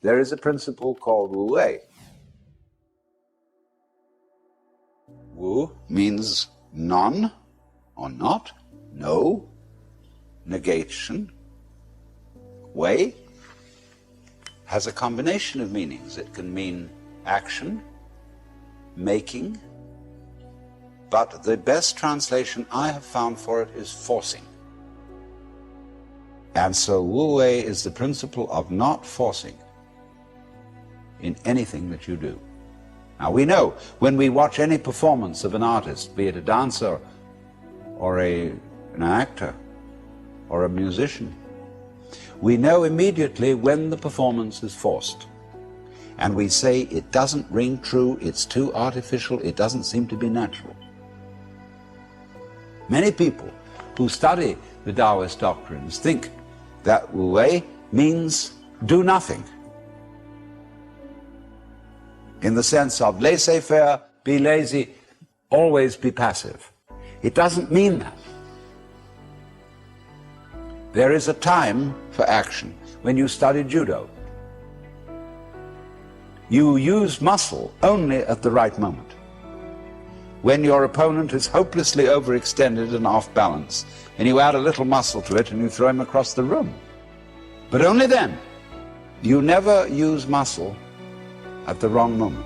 there is a principle called Wu Wei. Wu means none or not, no, negation. Wei has a combination of meanings. It can mean action, making, but the best translation I have found for it is forcing. And so Wu Wei is the principle of not forcing in anything that you do. Now we know when we watch any performance of an artist, be it a dancer or an actor or a musician, we know immediately when the performance is forced. And we say it doesn't ring true, it's too artificial, it doesn't seem to be natural. Many people who study the Taoist doctrines think that Wu Wei means do nothing, in the sense of laissez-faire, be lazy, always be passive. It doesn't mean that. There is a time for action. When you study judo, you use muscle only at the right moment. When your opponent is hopelessly overextended and off balance, and you add a little muscle to it and you throw him across the room. But only then. You never use muscle at the wrong moment.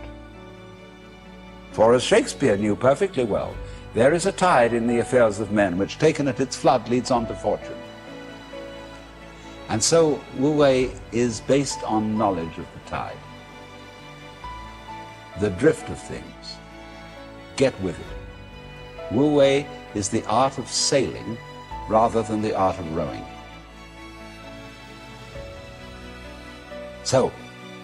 For as Shakespeare knew perfectly well, there is a tide in the affairs of men which, taken at its flood, leads on to fortune. And so Wu Wei is based on knowledge of the tide, the drift of things. Get with it. Wu Wei is the art of sailing rather than the art of rowing. So,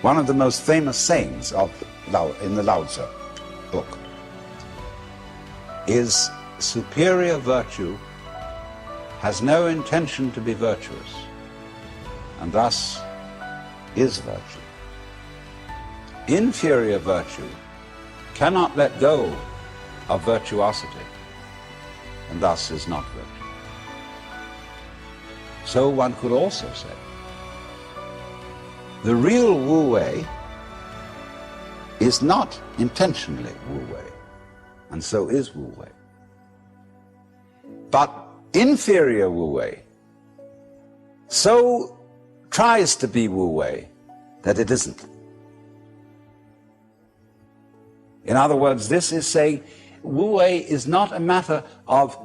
one of the most famous sayings in the Lao Tzu book is, superior virtue has no intention to be virtuous, and thus is virtue. Inferior virtue cannot let go of virtuosity, and thus is not virtue. So one could also say, the real Wu Wei is not intentionally Wu Wei, and so is Wu Wei. But inferior Wu Wei so tries to be Wu Wei that it isn't. In other words, this is saying Wu Wei is not a matter of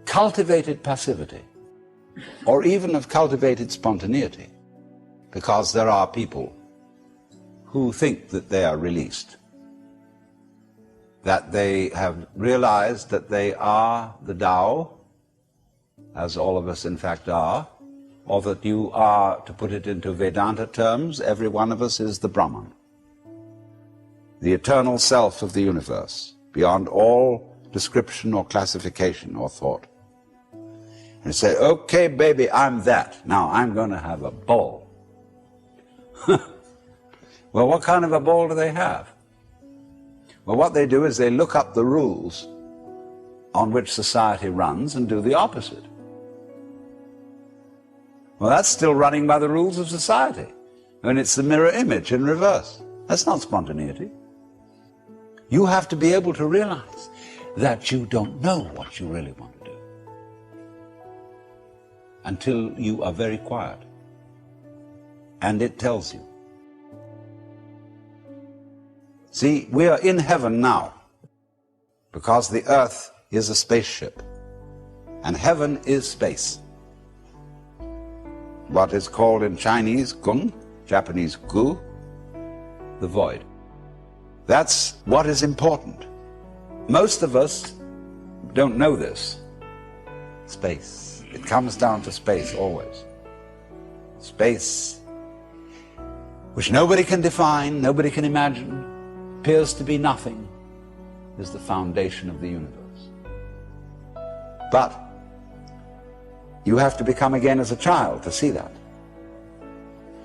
cultivated passivity or even of cultivated spontaneity, because there are people who think that they are released, that they have realized that they are the Tao, as all of us in fact are, or that you are, to put it into Vedanta terms, every one of us is the Brahman, the eternal self of the universe, beyond all description or classification or thought. And say, okay, baby, I'm that. Now I'm going to have a ball. Well, what kind of a ball do they have? Well, what they do is they look up the rules on which society runs and do the opposite. Well, that's still running by the rules of society. And it's the mirror image in reverse. That's not spontaneity. You have to be able to realize that you don't know what you really want to do until you are very quiet and it tells you. See, we are in heaven now because the earth is a spaceship and heaven is space. What is called in Chinese Gung, Japanese Gu, the void. That's what is important. Most of us don't know this. Space. It comes down to space always. Space, which nobody can define, nobody can imagine, appears to be nothing, is the foundation of the universe. But you have to become again as a child to see that.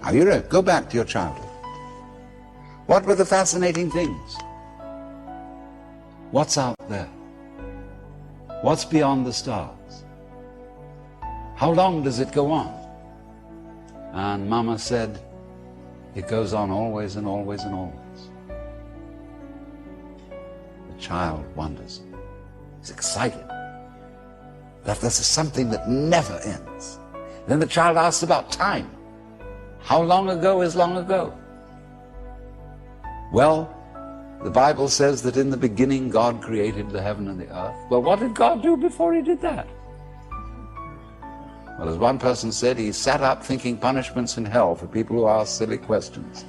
Now you go back to your childhood. What were the fascinating things? What's out there? What's beyond the stars? How long does it go on? And Mama said, It goes on always and always and always. The child wonders. He's excited that this is something that never ends. Then the child asks about time. How long ago is long ago? Well, the Bible says that in the beginning God created the heaven and the earth. Well, what did God do before he did that? Well, as one person said, he sat up thinking punishments in hell for people who ask silly questions.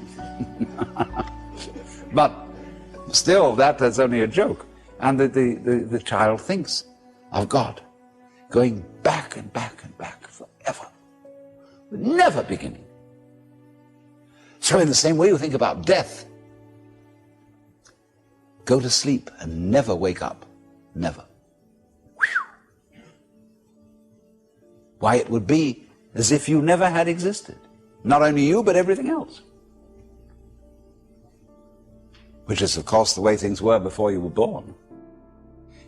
But still, that's only a joke. And the child thinks of God going back and back and back forever, never beginning. So in the same way you think about death. Go to sleep and never wake up. Never. Why, it would be as if you never had existed. Not only you, but everything else. Which is, of course, the way things were before you were born.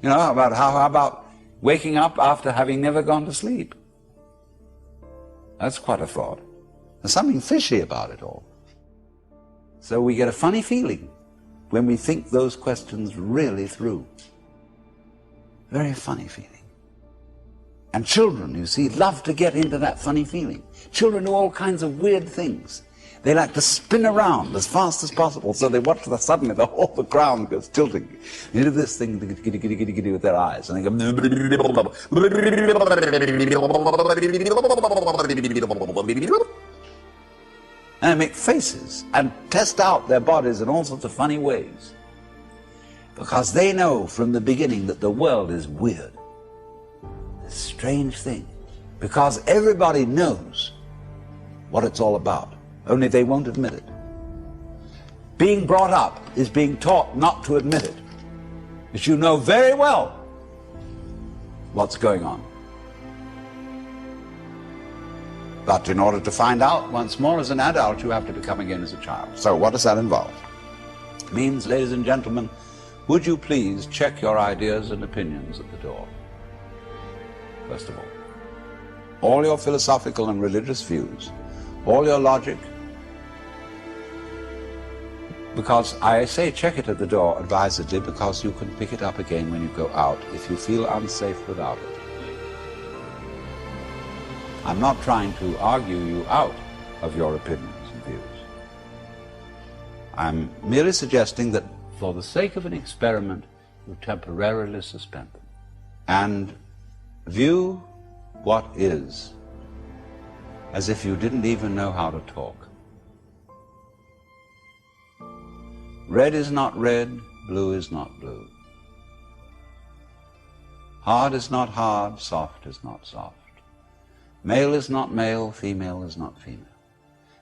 You know, how about waking up after having never gone to sleep? That's quite a thought. There's something fishy about it all. So we get a funny feeling when we think those questions really through. Very funny feeling. And children, you see, love to get into that funny feeling. Children do all kinds of weird things. They like to spin around as fast as possible, so they watch suddenly the whole ground goes tilting. They do this thing giddy, giddy, giddy, giddy with their eyes, and they go and they make faces and test out their bodies in all sorts of funny ways. Because they know from the beginning that the world is weird. This strange thing. Because everybody knows what it's all about. Only they won't admit it. Being brought up is being taught not to admit it. But you know very well what's going on. But in order to find out once more as an adult, you have to become again as a child. So what does that involve? It means, ladies and gentlemen, would you please check your ideas and opinions at the door? First of all your philosophical and religious views, all your logic, because I say check it at the door advisedly, because you can pick it up again when you go out if you feel unsafe without it. I'm not trying to argue you out of your opinions and views. I'm merely suggesting that for the sake of an experiment, you temporarily suspend them and view what is as if you didn't even know how to talk. Red is not red, blue is not blue. Hard is not hard, soft is not soft. Male is not male, female is not female.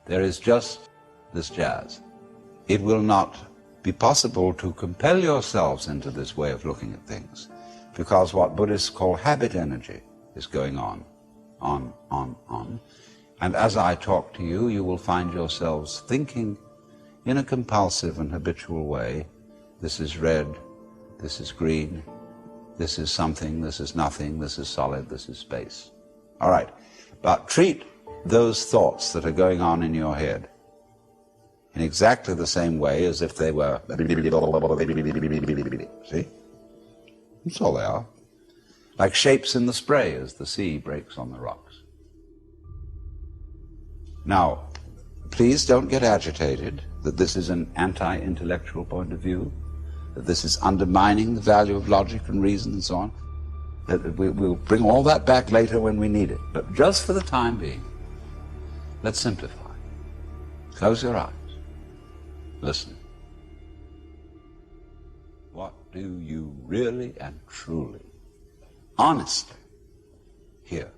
There is just this jazz. It will not be possible to compel yourselves into this way of looking at things, because what Buddhists call habit energy is going on. And as I talk to you, you will find yourselves thinking in a compulsive and habitual way, this is red, this is green, this is something, this is nothing, this is solid, this is space. All right, but treat those thoughts that are going on in your head in exactly the same way as if they were, see? That's all they are. Like shapes in the spray as the sea breaks on the rocks. Now, please don't get agitated that this is an anti-intellectual point of view, that this is undermining the value of logic and reason and so on. That we'll bring all that back later when we need it. But just for the time being, let's simplify. Close your eyes. Listen. What do you really and truly, honestly hear?